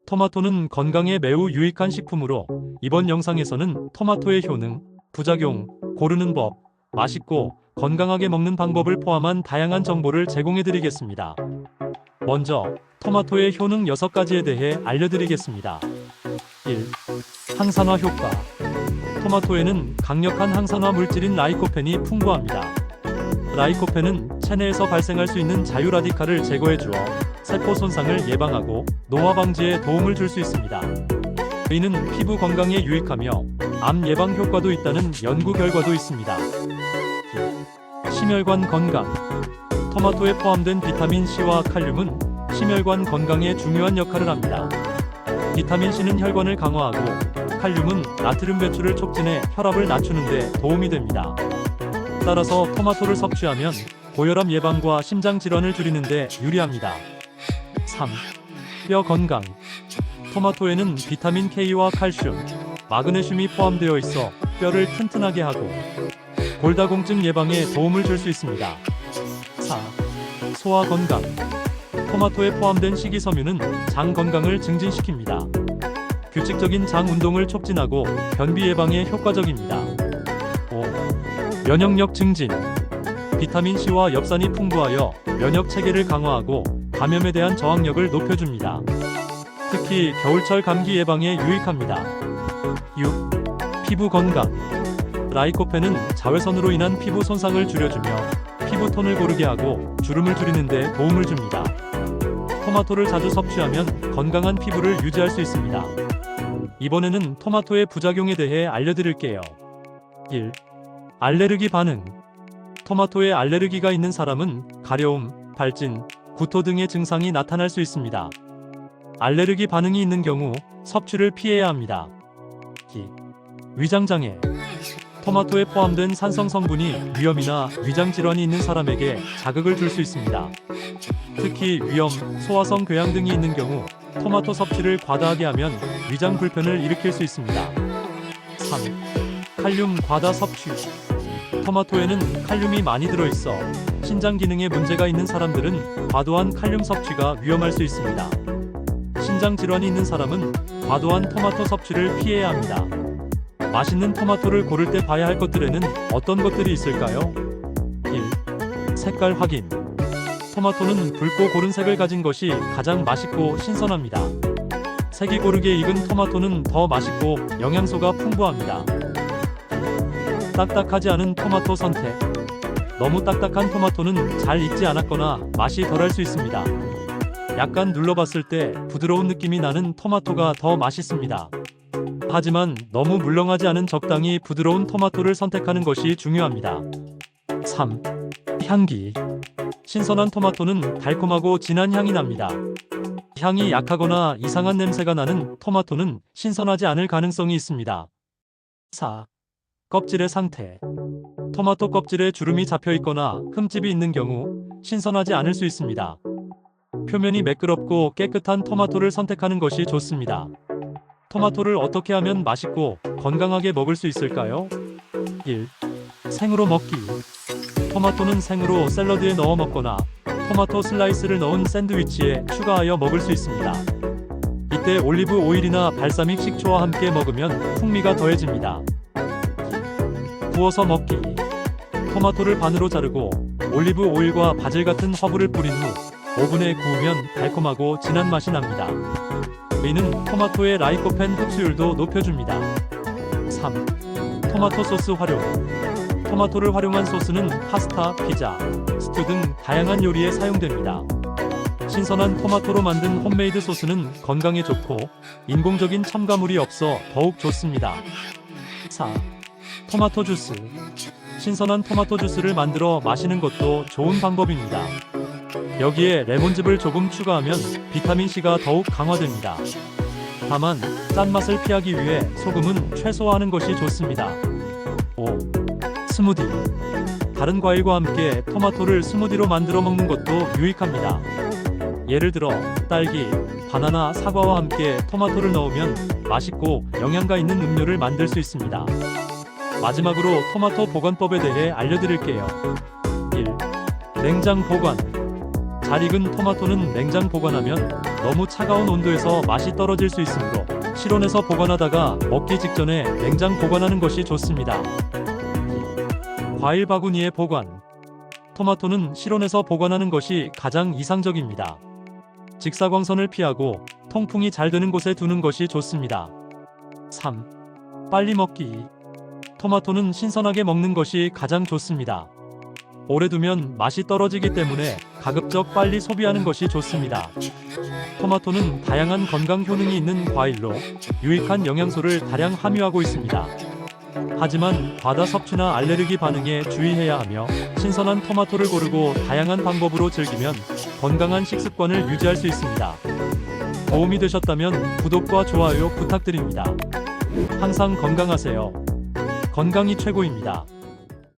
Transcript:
토마토는 건강에 매우 유익한 식품으로 이번 영상에서는 토마토의 효능, 부작용, 고르는 법, 맛있고 건강하게 먹는 방법을 포함한 다양한 정보를 제공해드리겠습니다. 먼저 토마토의 효능 6가지에 대해 알려드리겠습니다. 1. 항산화 효과. 토마토에는 강력한 항산화 물질인 라이코펜이 풍부합니다. 라이코펜은 체내에서 발생할 수 있는 자유라디칼을 제거해주어 세포 손상을 예방하고 노화 방지에 도움을 줄 수 있습니다. 이는 피부 건강에 유익하며 암 예방 효과도 있다는 연구 결과도 있습니다. 심혈관 건강. 토마토에 포함된 비타민 C와 칼륨은 심혈관 건강에 중요한 역할을 합니다. 비타민 C는 혈관을 강화하고 칼륨은 나트륨 배출을 촉진해 혈압을 낮추는 데 도움이 됩니다. 따라서 토마토를 섭취하면 고혈압 예방과 심장 질환을 줄이는 데 유리합니다. 3. 뼈 건강. 토마토에는 비타민 K와 칼슘, 마그네슘이 포함되어 있어 뼈를 튼튼하게 하고 골다공증 예방에 도움을 줄 수 있습니다. 4. 소화 건강. 토마토에 포함된 식이섬유는 장 건강을 증진시킵니다. 규칙적인 장 운동을 촉진하고 변비 예방에 효과적입니다. 5. 면역력 증진. 비타민 C와 엽산이 풍부하여 면역 체계를 강화하고 감염에 대한 저항력을 높여줍니다. 특히 겨울철 감기 예방에 유익합니다. 6. 피부 건강. 라이코펜은 자외선으로 인한 피부 손상을 줄여주며 피부톤을 고르게 하고 주름을 줄이는 데 도움을 줍니다. 토마토를 자주 섭취하면 건강한 피부를 유지할 수 있습니다. 이번에는 토마토의 부작용에 대해 알려드릴게요. 1. 알레르기 반응. 토마토에 알레르기가 있는 사람은 가려움, 발진, 구토 등의 증상이 나타날 수 있습니다. 알레르기 반응이 있는 경우 섭취를 피해야 합니다. 2. 위장장애. 토마토에 포함된 산성 성분이 위염이나 위장 질환이 있는 사람에게 자극을 줄 수 있습니다. 특히 위염, 소화성 궤양 등이 있는 경우 토마토 섭취를 과다하게 하면 위장 불편을 일으킬 수 있습니다. 3. 칼륨 과다 섭취. 토마토에는 칼륨이 많이 들어있어 신장 기능에 문제가 있는 사람들은 과도한 칼륨 섭취가 위험할 수 있습니다. 신장 질환이 있는 사람은 과도한 토마토 섭취를 피해야 합니다. 맛있는 토마토를 고를 때 봐야 할 것들에는 어떤 것들이 있을까요? 1. 색깔 확인. 토마토는 붉고 고른 색을 가진 것이 가장 맛있고 신선합니다. 색이 고르게 익은 토마토는 더 맛있고 영양소가 풍부합니다. 딱딱하지 않은 토마토 선택. 너무 딱딱한 토마토는 잘 익지 않았거나 맛이 덜할 수 있습니다. 약간 눌러봤을 때 부드러운 느낌이 나는 토마토가 더 맛있습니다. 하지만 너무 물렁하지 않은 적당히 부드러운 토마토를 선택하는 것이 중요합니다. 3. 향기. 신선한 토마토는 달콤하고 진한 향이 납니다. 향이 약하거나 이상한 냄새가 나는 토마토는 신선하지 않을 가능성이 있습니다. 4. 껍질의 상태. 토마토 껍질에 주름이 잡혀 있거나 흠집이 있는 경우 신선하지 않을 수 있습니다. 표면이 매끄럽고 깨끗한 토마토를 선택하는 것이 좋습니다. 토마토를 어떻게 하면 맛있고 건강하게 먹을 수 있을까요? 1. 생으로 먹기. 토마토는 생으로 샐러드에 넣어 먹거나 토마토 슬라이스를 넣은 샌드위치에 추가하여 먹을 수 있습니다. 이때 올리브 오일이나 발사믹 식초와 함께 먹으면 풍미가 더해집니다. 구워서 먹기. 토마토를 반으로 자르고 올리브 오일과 바질 같은 허브를 뿌린 후 오븐에 구우면 달콤하고 진한 맛이 납니다. 이는 토마토의 라이코펜 흡수율도 높여줍니다. 3. 토마토 소스 활용. 토마토를 활용한 소스는 파스타, 피자, 스튜 등 다양한 요리에 사용됩니다. 신선한 토마토로 만든 홈메이드 소스는 건강에 좋고 인공적인 첨가물이 없어 더욱 좋습니다. 4. 토마토 주스. 신선한 토마토 주스를 만들어 마시는 것도 좋은 방법입니다. 여기에 레몬즙을 조금 추가하면 비타민C가 더욱 강화됩니다. 다만 짠맛을 피하기 위해 소금은 최소화하는 것이 좋습니다. 5. 스무디. 다른 과일과 함께 토마토를 스무디로 만들어 먹는 것도 유익합니다. 예를 들어 딸기, 바나나, 사과와 함께 토마토를 넣으면 맛있고 영양가 있는 음료를 만들 수 있습니다. 마지막으로 토마토 보관법에 대해 알려드릴게요. 1. 냉장 보관. 잘 익은 토마토는 냉장 보관하면 너무 차가운 온도에서 맛이 떨어질 수 있으므로 실온에서 보관하다가 먹기 직전에 냉장 보관하는 것이 좋습니다. 과일 바구니에 보관. 토마토는 실온에서 보관하는 것이 가장 이상적입니다. 직사광선을 피하고 통풍이 잘 되는 곳에 두는 것이 좋습니다. 3. 빨리 먹기. 토마토는 신선하게 먹는 것이 가장 좋습니다. 오래 두면 맛이 떨어지기 때문에 가급적 빨리 소비하는 것이 좋습니다. 토마토는 다양한 건강 효능이 있는 과일로 유익한 영양소를 다량 함유하고 있습니다. 하지만 과다 섭취나 알레르기 반응에 주의해야 하며 신선한 토마토를 고르고 다양한 방법으로 즐기면 건강한 식습관을 유지할 수 있습니다. 도움이 되셨다면 구독과 좋아요 부탁드립니다. 항상 건강하세요. 건강이 최고입니다.